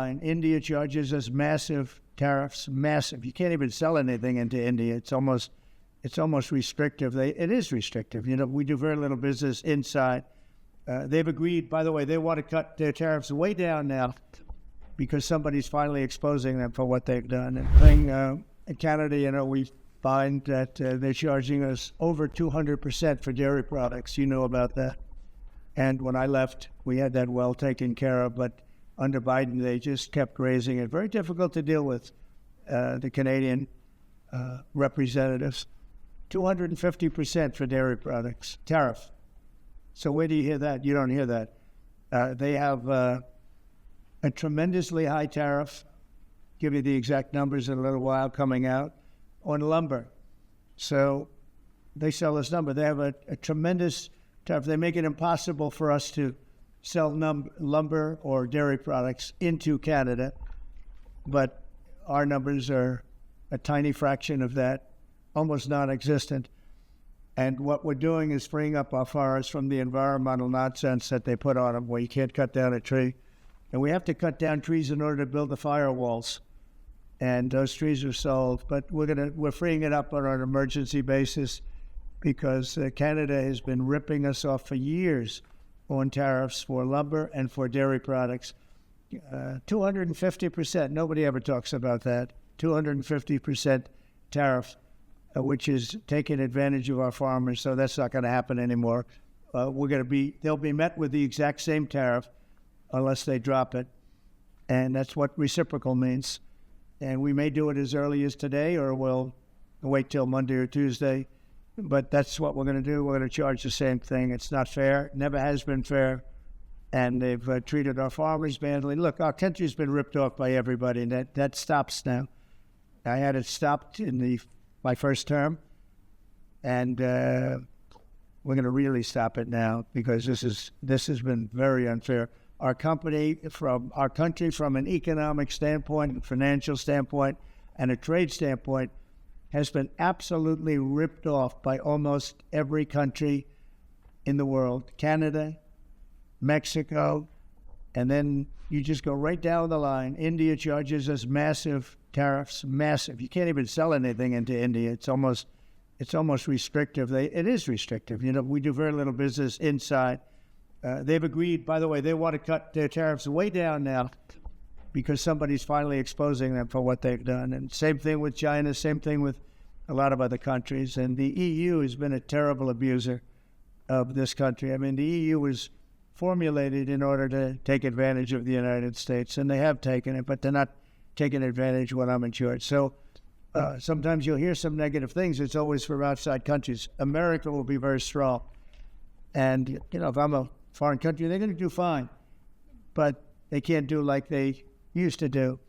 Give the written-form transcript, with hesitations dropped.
line. India charges us massive tariffs, massive. You can't even sell anything into India. It's almost restrictive. It is restrictive. We do very little business inside. They've agreed, by the way, they want to cut their tariffs way down now because somebody's finally exposing them for what they've done. And in Canada, we find that they're charging us over 200% for dairy products. You know about that. And when I left, we had that well taken care of. But under Biden, they just kept raising it. Very difficult to deal with the Canadian representatives. 250% for dairy products, tariff. So where do you hear that? You don't hear that. They have a tremendously high tariff. Give you the exact numbers in a little while coming out on lumber. So they sell this number. They have a tremendous tariff. They make it impossible for us to sell lumber or dairy products into Canada, but our numbers are a tiny fraction of that, almost non-existent. And what we're doing is freeing up our forests from the environmental nonsense that they put on them, where you can't cut down a tree. And we have to cut down trees in order to build the firewalls. And those trees are sold, but we're freeing it up on an emergency basis because Canada has been ripping us off for years on tariffs for lumber and for dairy products. 250%, nobody ever talks about that. 250% tariff, which is taking advantage of our farmers, so that's not going to happen anymore. They'll be met with the exact same tariff unless they drop it, and that's what reciprocal means. And we may do it as early as today, or we'll wait till Monday or Tuesday. But that's what we're going to do. We're going to charge the same thing. It's not fair. Never has been fair. And they've treated our farmers badly. Look, our country's been ripped off by everybody, and that stops now. I had it stopped in my first term, and we're going to really stop it now because this has been very unfair. Our country, from an economic standpoint, financial standpoint, and a trade standpoint, has been absolutely ripped off by almost every country in the world. Canada, Mexico, and then you just go right down the line. India charges us massive tariffs, massive. You can't even sell anything into India. It's almost restrictive. It is restrictive. We do very little business inside. They've agreed, by the way, they want to cut their tariffs way down now because somebody's finally exposing them for what they've done. And same thing with China, same thing with a lot of other countries. And the EU has been a terrible abuser of this country. I mean, the EU was formulated in order to take advantage of the United States, and they have taken it, but they're not taking advantage when I'm in charge. So sometimes you'll hear some negative things. It's always for outside countries. America will be very strong. And, if I'm a foreign country, they're going to do fine. But they can't do like they used to do.